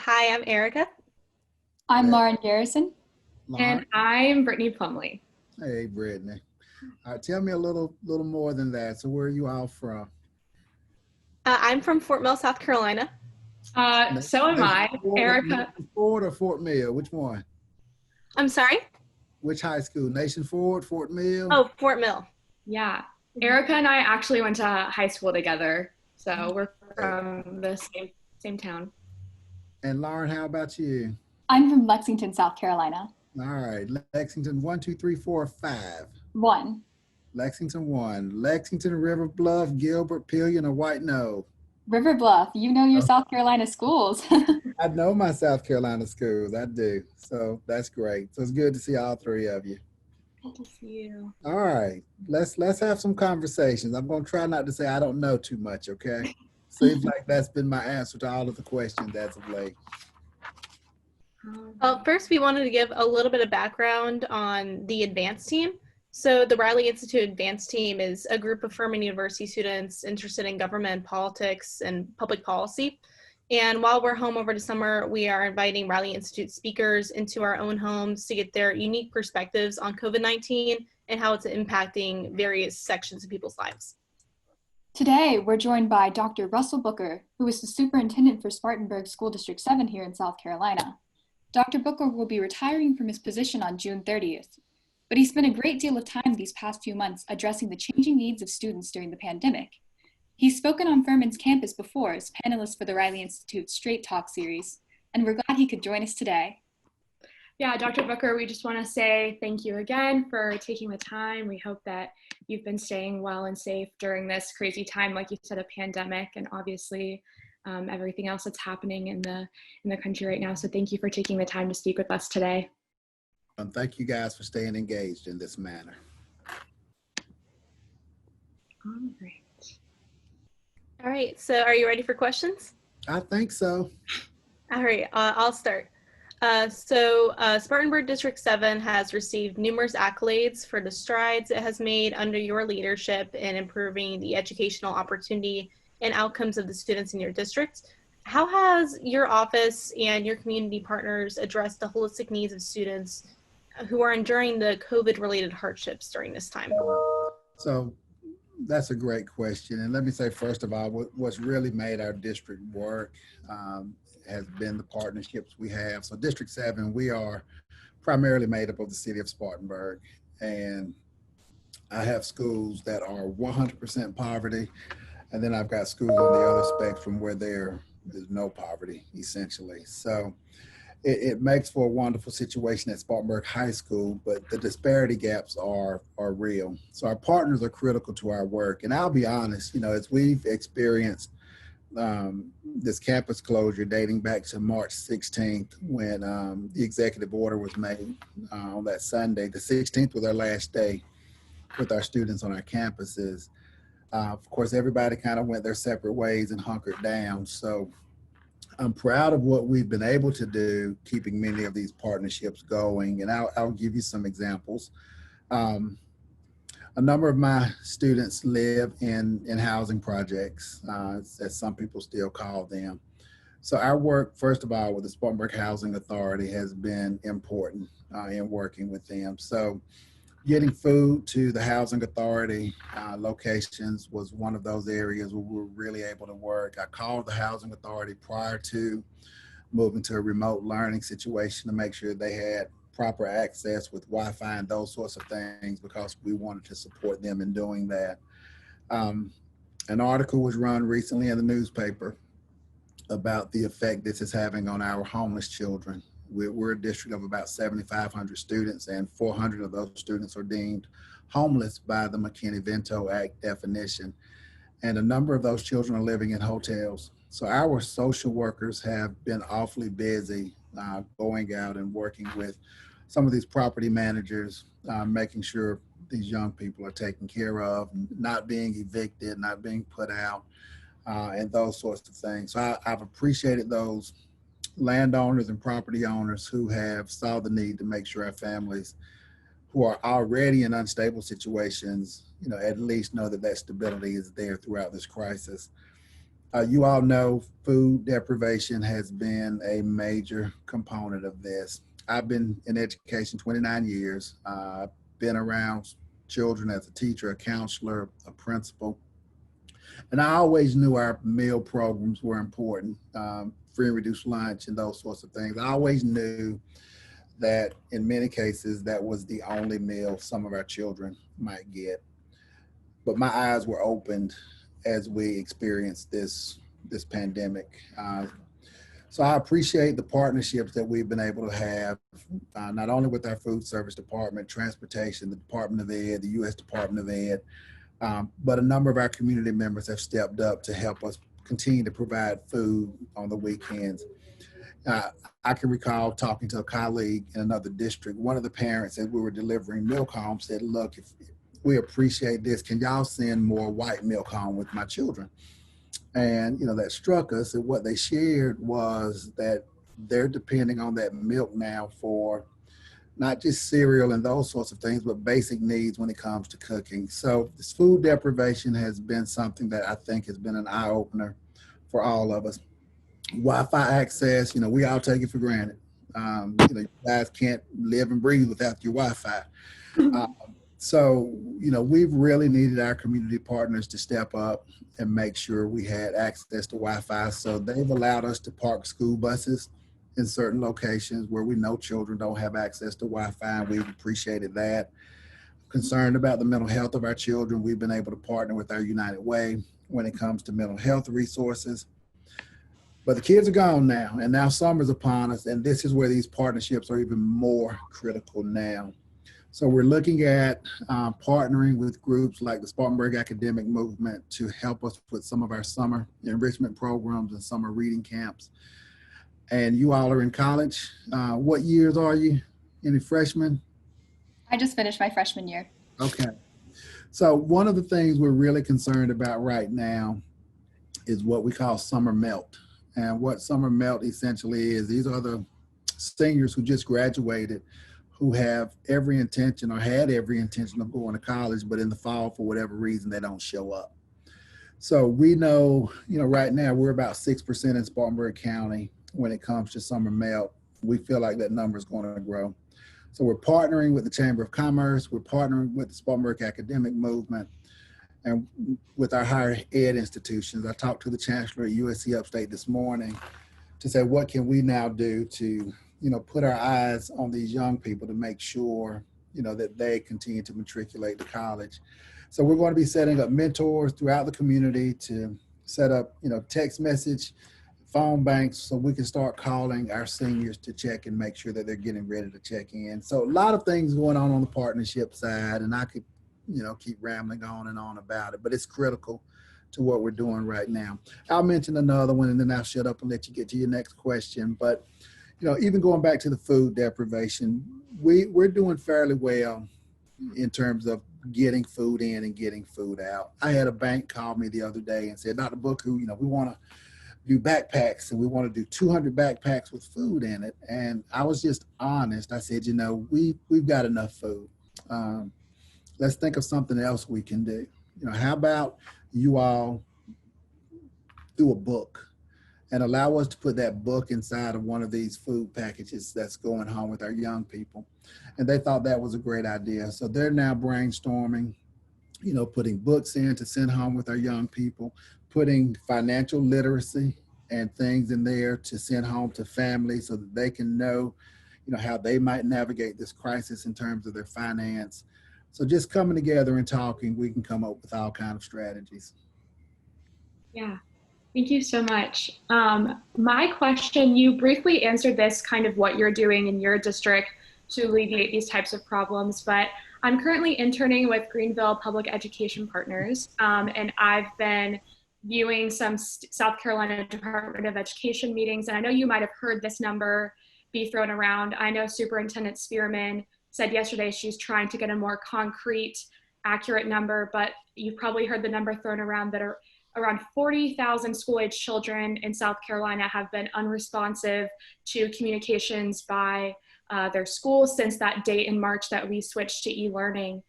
Hi, I'm Erica. I'm Hey, Lauren Garrison. Lauren. And I'm Brittany Plumley. Hey, Brittany. Tell me a little more than that. So, where are you all from? I'm from Fort Mill, South Carolina. So am I, Erica. Nation Ford or Fort Mill? Which one? I'm sorry? Which high school? Nation Ford, Fort Mill? Oh, Fort Mill. Yeah, Erica and I actually went to high school together, so we're Okay. from the same town. And Lauren, how about you? I'm from Lexington, South Carolina. All right, Lexington, one, two, three, four, five. One. Lexington, one. Lexington, River Bluff, Gilbert, Pillion, or White No? River Bluff, you know your Oh, South Carolina schools. I know my South Carolina schools. I do. So that's great. So it's good to see all three of you. Good to see you. All right, let's have some conversations. I'm going to try not to say I don't know too much, okay? Seems like that's been my answer to all of the questions as of late. First, we wanted to give a little bit of background on the advanced team. So the Riley Institute Advanced Team is a group of Furman University students interested in government, politics, and public policy. And while we're home over the summer, we are inviting Riley Institute speakers into our own homes to get their unique perspectives on COVID-19 and how it's impacting various sections of people's lives. Today, we're joined by Dr. Russell Booker, who is the superintendent for Spartanburg School District 7 here in South Carolina. Dr. Booker will be retiring from his position on June 30th, but he spent a great deal of time these past few months addressing the changing needs of students during the pandemic. He's spoken on Furman's campus before as panelist for the Riley Institute's Straight Talk series, and we're glad he could join us today. Yeah, Dr. Booker, we just want to say thank you again for taking the time. We hope that you've been staying well and safe during this crazy time, like you said, a pandemic, and obviously everything else that's happening in the country right now. So thank you for taking the time to speak with us today. And thank you guys for staying engaged in this manner. All right. All right, so are you ready for questions? I think so. All right, I'll start. Spartanburg District 7 has received numerous accolades for the strides it has made under your leadership in improving the educational opportunity and outcomes of the students in your district. How has your office and your community partners addressed the holistic needs of students who are enduring the COVID-related hardships during this time? So that's a great question. And let me say, first of all, what's really made our district work has been the partnerships we have. So District 7, we are primarily made up of the city of Spartanburg. And I have schools that are 100% poverty. And then I've got schools on the other spectrum where there's no poverty, essentially. So it makes for a wonderful situation at Spartanburg High School, but the disparity gaps are real. So our partners are critical to our work. And I'll be honest, as we've experienced this campus closure dating back to March 16th when the executive order was made on that Sunday. The 16th was our last day with our students on our campuses. Of course, everybody kind of went their separate ways and hunkered down. So I'm proud of what we've been able to do, keeping many of these partnerships going. And I'll give you some examples. A number of my students live in housing projects, as some people still call them. So our work, first of all, with the Spartanburg Housing Authority has been important in working with them. So getting food to the Housing Authority locations was one of those areas where we were really able to work. I called the Housing Authority prior to moving to a remote learning situation to make sure they had proper access with Wi-Fi and those sorts of things because we wanted to support them in doing that. An article was run recently in the newspaper about the effect this is having on our homeless children. We're a district of about 7,500 students, and 400 of those students are deemed homeless by the McKinney-Vento Act definition. And a number of those children are living in hotels. So our social workers have been awfully busy going out and working with some of these property managers, making sure these young people are taken care of, not being evicted, not being put out, and those sorts of things. So I've appreciated those landowners and property owners who have saw the need to make sure our families who are already in unstable situations, at least know that stability is there throughout this crisis. You all know food deprivation has been a major component of this. I've been in education 29 years, been around children as a teacher, a counselor, a principal, and I always knew our meal programs were important, free and reduced lunch and those sorts of things. I always knew that in many cases that was the only meal some of our children might get. But my eyes were opened as we experienced this pandemic. So I appreciate the partnerships that we've been able to have, not only with our food service department, transportation, the Department of Ed, the U.S. Department of Ed, but a number of our community members have stepped up to help us continue to provide food on the weekends. I can recall talking to a colleague in another district. One of the parents, as we were delivering milk home, said, "Look, if we appreciate this, can y'all send more white milk home with my children?" And that struck us. And what they shared was that they're depending on that milk now for not just cereal and those sorts of things, but basic needs when it comes to cooking. So this food deprivation has been something that I think has been an eye opener for all of us. Wi-Fi access, we all take it for granted. You guys can't live and breathe without your Wi-Fi. So, we've really needed our community partners to step up and make sure we had access to Wi-Fi. So they've allowed us to park school buses in certain locations where we know children don't have access to Wi-Fi, and we've appreciated that. Concerned about the mental health of our children, we've been able to partner with our United Way when it comes to mental health resources. But the kids are gone now, and now summer's upon us, and this is where these partnerships are even more critical now. So we're looking at partnering with groups like the Spartanburg Academic Movement to help us with some of our summer enrichment programs and summer reading camps. And you all are in college. What years are you? Any freshmen? I just finished my freshman year. Okay. So one of the things we're really concerned about right now is what we call summer melt. And what summer melt essentially is, these are the seniors who just graduated, who have every intention or had every intention of going to college, but in the fall, for whatever reason, they don't show up. So we know, right now we're about 6% in Spartanburg County when it comes to summer melt. We feel like that number is going to grow. So we're partnering with the Chamber of Commerce, we're partnering with the Spartanburg Academic Movement, and with our higher ed institutions. I talked to the chancellor at USC Upstate this morning to say, what can we now do to, put our eyes on these young people to make sure, that they continue to matriculate to college. So we're going to be setting up mentors throughout the community to set up, text message, phone banks, so we can start calling our seniors to check and make sure that they're getting ready to check in. So a lot of things going on the partnership side, and I could keep rambling on and on about it, but it's critical to what we're doing right now. I'll mention another one and then I'll shut up and let you get to your next question. But, even going back to the food deprivation, we're doing fairly well in terms of getting food in and getting food out. I had a bank call me the other day and said, "Dr. Booker, we want to do backpacks and we want to do 200 backpacks with food in it." And I was just honest. I said, we've got enough food. Let's think of something else we can do. How about you all do a book and allow us to put that book inside of one of these food packages that's going home with our young people? And they thought that was a great idea. So they're now brainstorming, putting books in to send home with our young people, putting financial literacy and things in there to send home to families so that they can know, how they might navigate this crisis in terms of their finance. So just coming together and talking, we can come up with all kinds of strategies. Yeah, thank you so much. My question, you briefly answered this, kind of what you're doing in your district to alleviate these types of problems, but I'm currently interning with Greenville Public Education Partners, and I've been viewing some South Carolina Department of Education meetings, and I know you might have heard this number be thrown around. I know Superintendent Spearman said yesterday she's trying to get a more concrete, accurate number, but you've probably heard the number thrown around that are around 40,000 school-age children in South Carolina have been unresponsive to communications by their schools since that date in March that we switched to e-learning.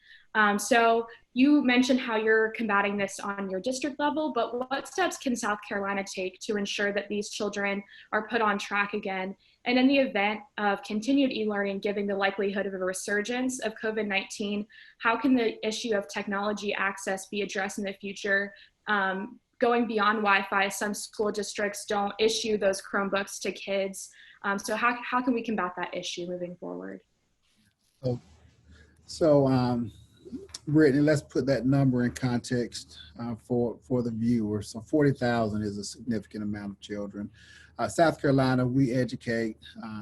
So You mentioned how you're combating this on your district level, but what steps can South Carolina take to ensure that these children are put on track again? And in the event of continued e-learning, given the likelihood of a resurgence of COVID-19, how can the issue of technology access be addressed in the future? Going beyond Wi-Fi, some school districts don't issue those Chromebooks to kids. So how can we combat that issue moving forward? So, Brittany, let's put that number in context for the viewer. So 40,000 is a significant amount of children. South Carolina, we educate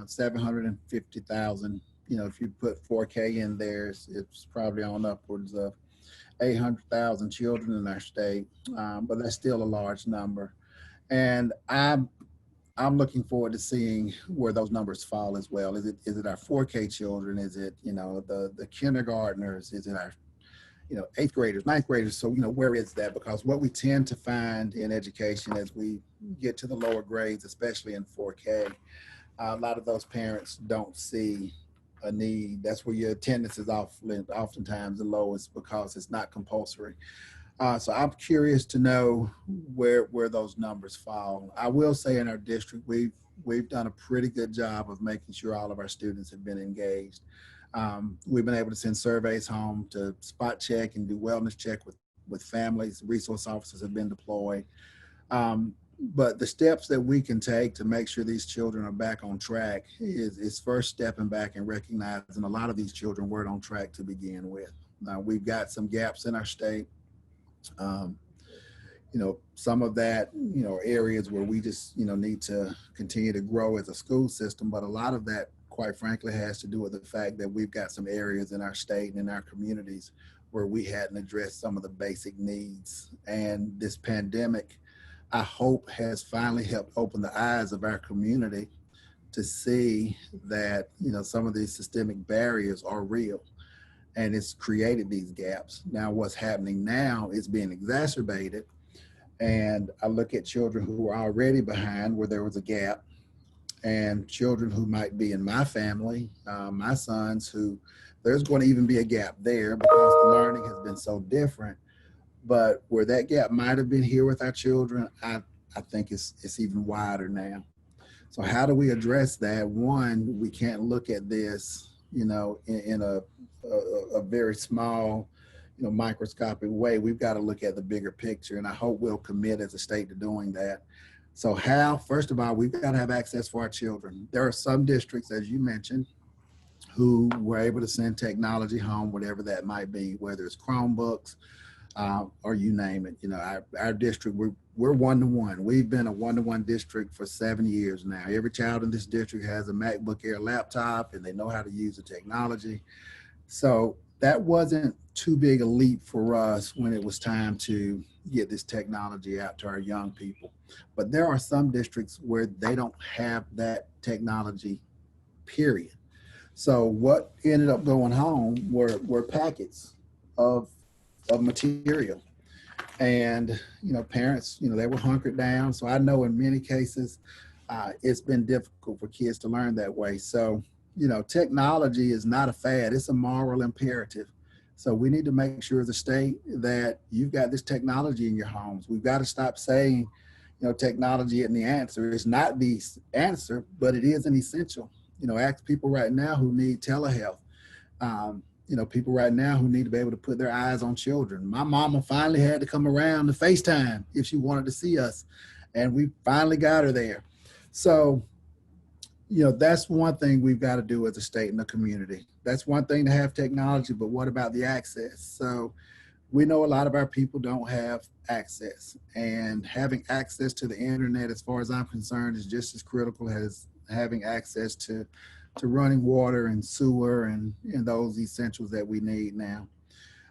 750,000. You know, if you put 4K in there, it's probably on upwards of 800,000 children in our state, but that's still a large number. And I'm looking forward to seeing where those numbers fall as well. Is it our 4K children? Is it, you know, the kindergartners? Is it our, you know, 8th graders, 9th graders? So, you know, where is that? Because what we tend to find in education as we get to the lower grades, especially in 4K, a lot of those parents don't see a need. That's where your attendance is oftentimes the lowest because it's not compulsory. So I'm curious to know where those numbers fall. I will say in our district, we've done a pretty good job of making sure all of our students have been engaged. We've been able to send surveys home to spot check and do wellness check with families. Resource officers have been deployed. But the steps that we can take to make sure these children are back on track is first stepping back and recognizing a lot of these children weren't on track to begin with. Now, we've got some gaps in our state. You know, some of that, you know, areas where we just, you know, need to continue to grow as a school system. But a lot of that, quite frankly, has to do with the fact that we've got some areas in our state and in our communities where we hadn't addressed some of the basic needs. And this pandemic, I hope, has finally helped open the eyes of our community to see that, you know, some of these systemic barriers are real. And it's created these gaps. Now, what's happening now is being exacerbated. And I look at children who are already behind where there was a gap, and children who might be in my family, my sons, who there's going to even be a gap there because the learning has been so different. But where that gap might have been here with our children, I think it's even wider now. So how do we address that? One, we can't look at this, you know, in a very small, you know, microscopic way. We've got to look at the bigger picture, and I hope we'll commit as a state to doing that. So how? First of all, we've got to have access for our children. There are some districts, as you mentioned, who were able to send technology home, whatever that might be, whether it's Chromebooks or you name it. You know, our district, we're one-to-one. We've been a one-to-one district for 7 years now. Every child in this district has a MacBook Air laptop, and they know how to use the technology. So that wasn't too big a leap for us when it was time to get this technology out to our young people. But there are some districts where they don't have that technology, period. So what ended up going home were packets of material. And, you know, parents, you know, they were hunkered down. So I know in many cases, it's been difficult for kids to learn that way. So, you know, technology is not a fad, it's a moral imperative. So we need to make sure as a state that you've got this technology in your homes. We've got to stop saying, you know, technology isn't the answer. It's not the answer, but it is an essential. You know, ask people right now who need telehealth. You know, people right now who need to be able to put their eyes on children. My mama finally had to come around to FaceTime if she wanted to see us, and we finally got her there. So, you know, that's one thing we've got to do as a state and a community. That's one thing to have technology, but what about the access? So we know a lot of our people don't have access, and having access to the internet, as far as I'm concerned, is just as critical as having access to running water and sewer and those essentials that we need now.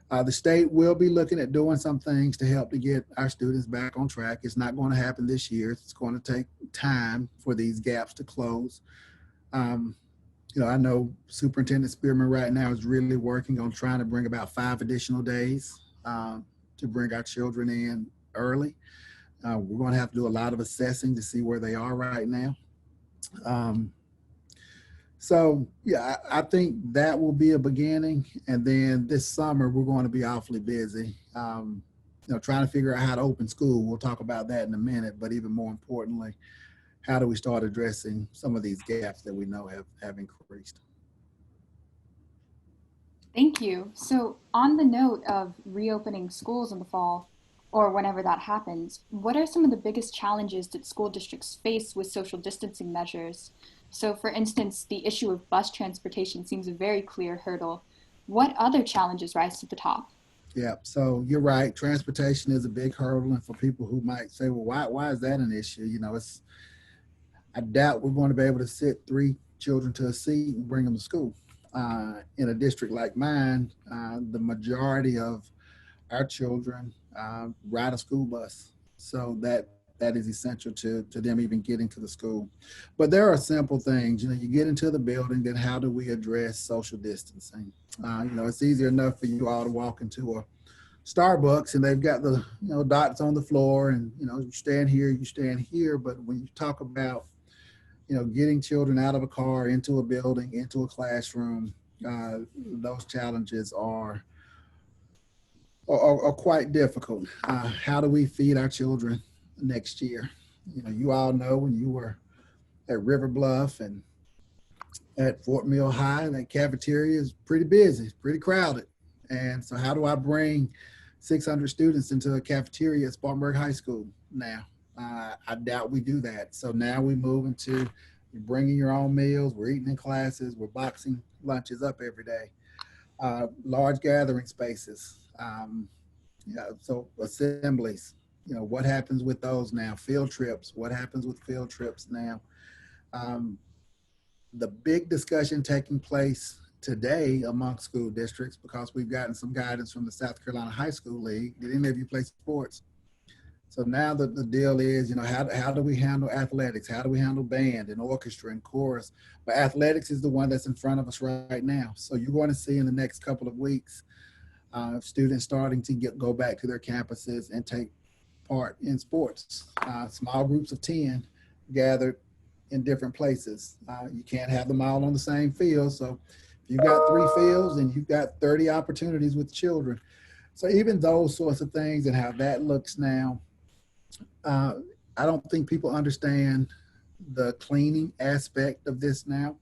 The state will be looking at doing some things to help to get our students back on track. It's not going to happen this year. It's going to take time for these gaps to close. You know, I know Superintendent Spearman right now is really working on trying to bring about 5 additional days to bring our children in early. We're going to have to do a lot of assessing to see where they are right now. So yeah, I think that will be a beginning. And then this summer, we're going to be awfully busy, trying to figure out how to open school. We'll talk about that in a minute, but even more importantly, how do we start addressing some of these gaps that we know have increased? Thank you. So, on the note of reopening schools in the fall, or whenever that happens, what are some of the biggest challenges that school districts face with social distancing measures? So, for instance, the issue of bus transportation seems a very clear hurdle. What other challenges rise to the top? Yeah, so you're right. Transportation is a big hurdle, and for people who might say, "Well, why is that an issue?" I doubt we're going to be able to sit 3 children to a seat and bring them to school. In a district like mine, the majority of our children ride a school bus, so that is essential to them even getting to the school. But there are simple things. You get into the building, then how do we address social distancing? It's easy enough for you all to walk into a Starbucks and they've got the dots on the floor, and you stand here. But when you talk about getting children out of a car, into a building, into a classroom, those challenges are quite difficult. How do we feed our children next year? You all know when you were at River Bluff and at Fort Mill High, that cafeteria is pretty busy, pretty crowded. And so how do I bring 600 students into a cafeteria at Spartanburg High School now? I doubt we do that. So now we move into you're bringing your own meals, we're eating in classes, we're boxing lunches up every day. Large gathering spaces. So assemblies, what happens with those now? Field trips, what happens with field trips now? The big discussion taking place today among school districts, because we've gotten some guidance from the South Carolina High School League. Did any of you play sports? So now the deal is, how do we handle athletics? How do we handle band and orchestra and chorus? But athletics is the one that's in front of us right now. So you're going to see in the next couple of weeks, students starting to go back to their campuses and take part in sports. Small groups of 10 gathered in different places. You can't have them all on the same field. So if you've got 3 fields and you've got 30 opportunities with children. So even those sorts of things and how that looks now, I don't think people understand the cleaning aspect of this now.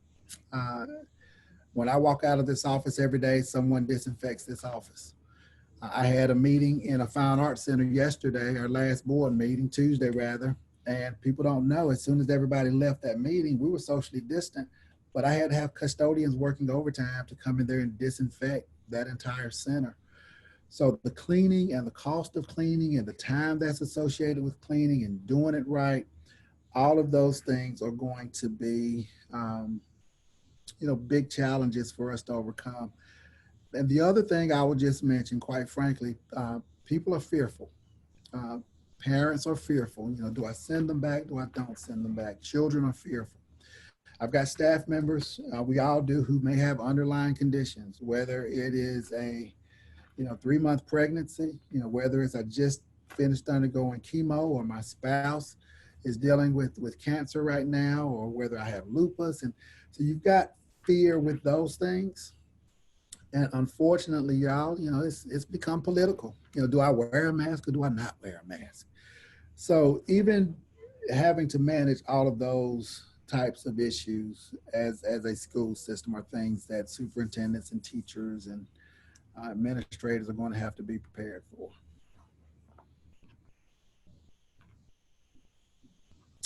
When I walk out of this office every day, someone disinfects this office. I had a meeting in a fine arts center yesterday, our last board meeting, Tuesday rather, and people don't know, as soon as everybody left that meeting, we were socially distant, but I had to have custodians working overtime to come in there and disinfect that entire center. So the cleaning and the cost of cleaning and the time that's associated with cleaning and doing it right, all of those things are going to be, big challenges for us to overcome. And the other thing I would just mention, quite frankly, people are fearful. Parents are fearful. Do I send them back? Do I don't send them back? Children are fearful. I've got staff members, we all do, who may have underlying conditions, whether it is a 3-month pregnancy, whether it's I just finished undergoing chemo, or my spouse is dealing with cancer right now, or whether I have lupus. And so you've got fear with those things. And unfortunately, y'all, it's become political. Do I wear a mask or do I not wear a mask? So even having to manage all of those types of issues as a school system are things that superintendents and teachers and administrators are going to have to be prepared for.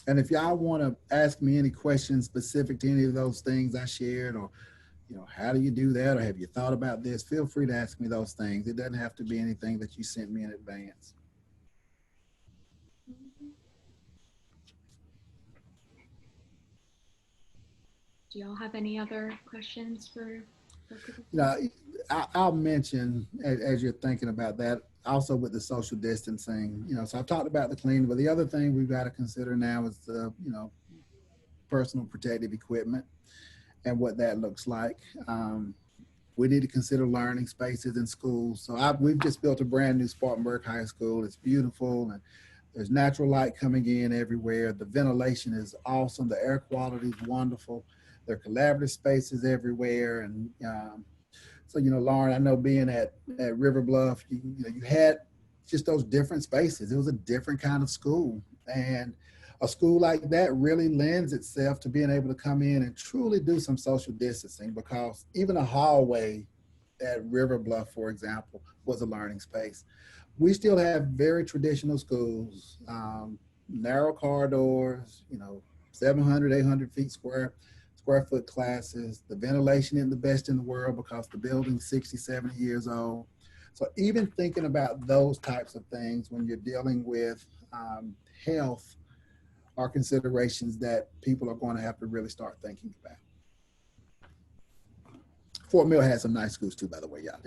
And if y'all want to ask me any questions specific to any of those things I shared, or how do you do that, or have you thought about this, feel free to ask me those things. It doesn't have to be anything that you sent me in advance. Do y'all have any other questions for? I'll mention, as you're thinking about that, also with the social distancing, so I've talked about the cleaning, but the other thing we've got to consider now is the, personal protective equipment and what that looks like. We need to consider learning spaces in schools. So we've just built a brand new Spartanburg High School. It's beautiful, and There's natural light coming in everywhere. The ventilation is awesome. The air quality is wonderful. There are collaborative spaces everywhere. And so, Lauren, I know being at River Bluff, you had just those different spaces. It was a different kind of school. And a school like that really lends itself to being able to come in and truly do some social distancing, because even a hallway at River Bluff, for example, was a learning space. We still have very traditional schools, narrow corridors, 700, 800 feet square foot classes. The ventilation isn't the best in the world because the building's 60, 70 years old. So even thinking about those types of things when you're dealing with health are considerations that people are going to have to really start thinking about. Fort Mill has some nice schools too, by the way, y'all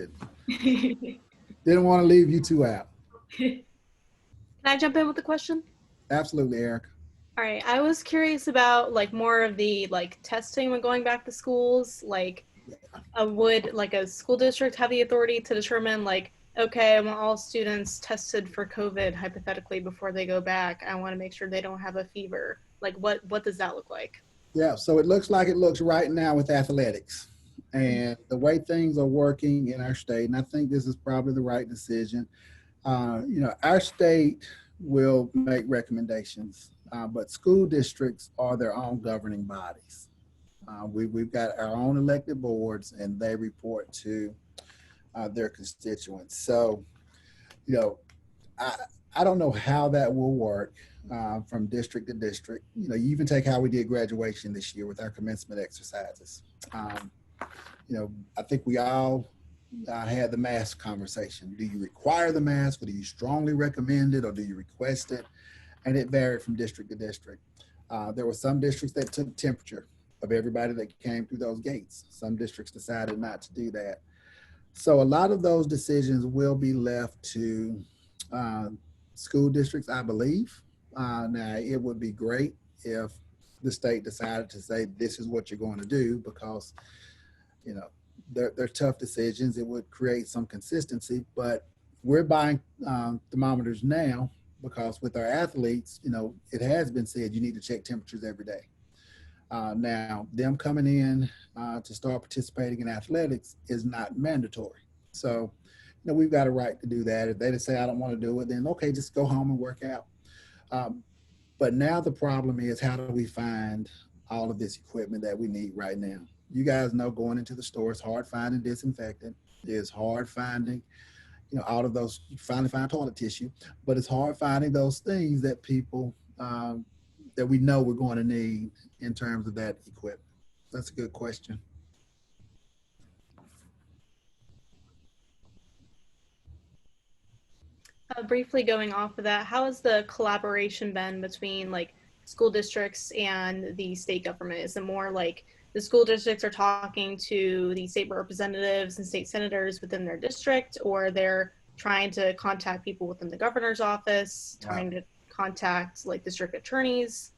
didn't want to leave you two out. Can I jump in with a question? Absolutely, Eric. All right, I was curious about more of the testing when going back to schools. Would a school district have the authority to determine okay, I want all students tested for COVID hypothetically before they go back. I want to make sure they don't have a fever. What does that look like? Yeah, so it looks like it looks right now with athletics and the way things are working in our state. And I think this is probably the right decision. Our state will make recommendations, but school districts are their own governing bodies. We've got our own elected boards and they report to their constituents. So, I don't know how that will work from district to district. You even take how we did graduation this year with our commencement exercises. I think we all had the mask conversation. Do you require the mask, or do you strongly recommend it, or do you request it? And it varied from district to district. There were some districts that took temperature of everybody that came through those gates. Some districts decided not to do that. So a lot of those decisions will be left to school districts, I believe. Now, it would be great if the state decided to say, this is what you're going to do, because, they're tough decisions. It would create some consistency, but we're buying thermometers now because with our athletes, it has been said you need to check temperatures every day. Now, them coming in to start participating in athletics is not mandatory. So, we've got a right to do that. If they just say, I don't want to do it, then okay, just go home and work out. But now the problem is, how do we find all of this equipment that we need right now? You guys know, going into the store, it's hard finding disinfectant. It's hard finding, all of those, you finally find toilet tissue, but it's hard finding those things that people, that we know we're going to need in terms of that equipment. That's a good question. Briefly going off of that, how has the collaboration been between school districts and the state government? Is it more the school districts are talking to the state representatives and state senators within their district, or they're trying to contact people within the governor's office, trying to contact district attorneys?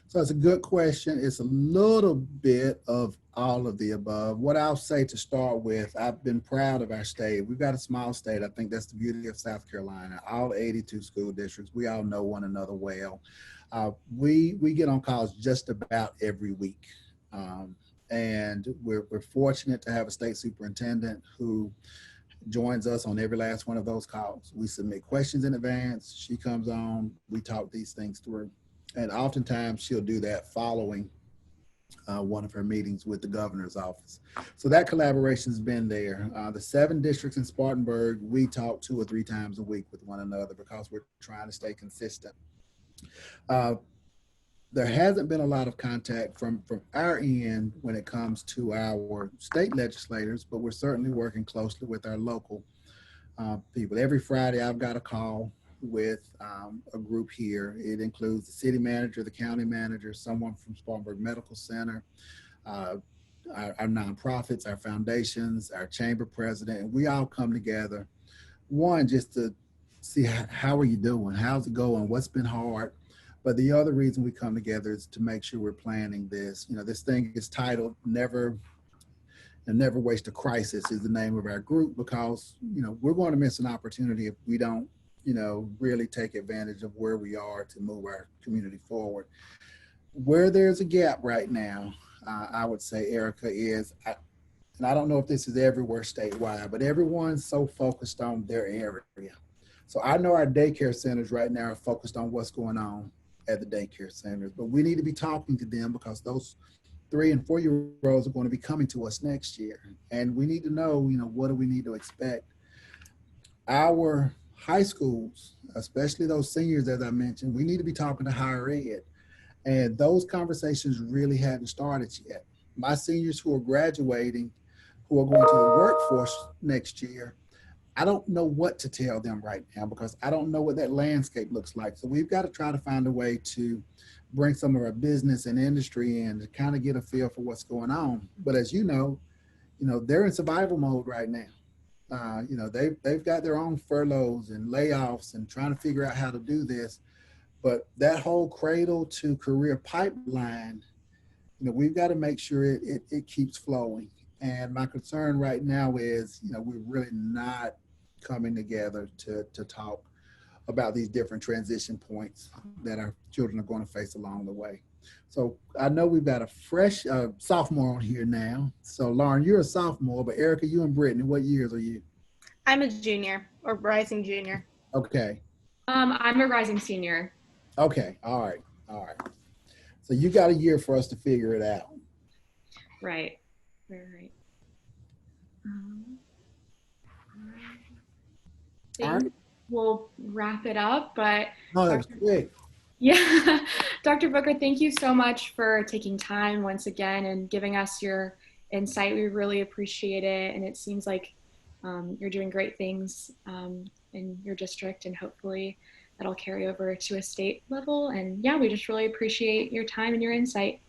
So it's a good question. It's a little bit of all of the above. What I'll say to start with, I've been proud of our state. We've got a small state. I think that's the beauty of South Carolina. All 82 school districts, we all know one another well. We get on calls just about every week. And we're fortunate to have a state superintendent who joins us on every last one of those calls. We submit questions in advance. She comes on, we talk these things through. And oftentimes she'll do that following one of her meetings with the governor's office. So that collaboration has been there. The 7 districts in Spartanburg, we talk 2 or 3 times a week with one another because we're trying to stay consistent. There hasn't been a lot of contact from our end when it comes to our state legislators, but we're certainly working closely with our local people. Every Friday, I've got a call with a group here. It includes the city manager, the county manager, someone from Spartanburg Medical Center, our nonprofits, our foundations, our chamber president, and we all come together, one, just to see how are you doing, how's it going, what's been hard. But the other reason we come together is to make sure we're planning this. This thing is titled Never Waste a Crisis is the name of our group, because, we're going to miss an opportunity if we don't really take advantage of where we are to move our community forward. Where there's a gap right now, I would say, Erica, and I don't know if this is everywhere statewide, but everyone's so focused on their area. So I know our daycare centers right now are focused on what's going on at the daycare centers, but we need to be talking to them because those 3 and 4 year olds are going to be coming to us next year. And we need to know, what do we need to expect? Our high schools, especially those seniors, as I mentioned, we need to be talking to higher ed. And those conversations really hadn't started yet. My seniors who are graduating, who are going to the workforce next year, I don't know what to tell them right now because I don't know what that landscape looks like. So we've got to try to find a way to bring some of our business and industry in to kind of get a feel for what's going on. But as they're in survival mode right now. They've got their own furloughs and layoffs and trying to figure out how to do this. But that whole cradle to career pipeline, we've got to make sure it keeps flowing. And my concern right now is, we're really not coming together to talk about these different transition points that our children are going to face along the way. So I know we've got a fresh sophomore on here now. So Lauren, you're a sophomore, but Erica, you and Brittany, what years are you? I'm a junior or rising junior. Okay. I'm a rising senior. Okay. All right. So you got a year for us to figure it out. Right. Right. All right. We'll wrap it up, but No, that was quick. yeah, Dr. Booker, thank you so much for taking time once again and giving us your insight. We really appreciate it, and it seems like you're doing great things in your district, and hopefully that'll carry over to a state level. And yeah, we just really appreciate your time and your insight.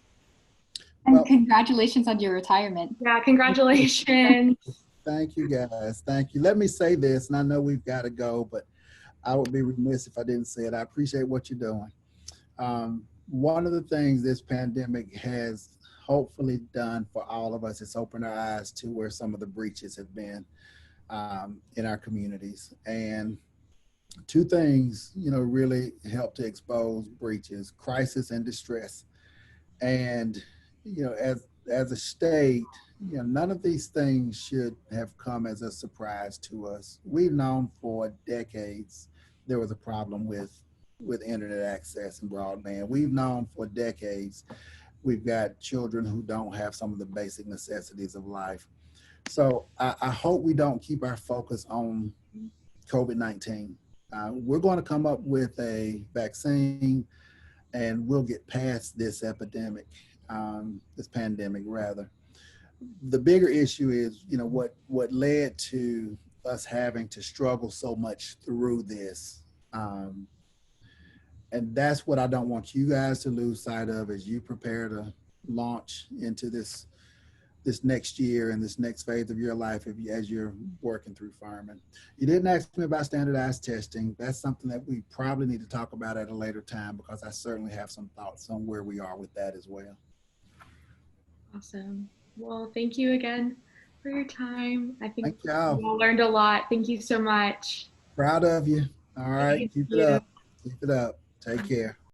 And congratulations on your retirement. Yeah, congratulations. Thank you, guys. Thank you. Let me say this, and I know we've got to go, but I would be remiss if I didn't say it. I appreciate what you're doing. One of the things this pandemic has hopefully done for all of us is open our eyes to where some of the breaches have been in our communities. And two things, really help to expose breaches: crisis and distress. And, as a state, none of these things should have come as a surprise to us. We've known for decades there was a problem with internet access and broadband. We've known for decades we've got children who don't have some of the basic necessities of life. So I hope we don't keep our focus on COVID-19. We're going to come up with a vaccine and we'll get past this epidemic, this pandemic rather. The bigger issue is, what led to us having to struggle so much through this. And that's what I don't want you guys to lose sight of as you prepare to launch into this next year and this next phase of your life as you're working through Furman. You didn't ask me about standardized testing. That's something that we probably need to talk about at a later time because I certainly have some thoughts on where we are with that as well. Awesome. Well, thank you again for your time. I think we y'all. all learned a lot. Thank you so much. Proud of you. All right. Thank Keep you. it up. Keep it up. Take care.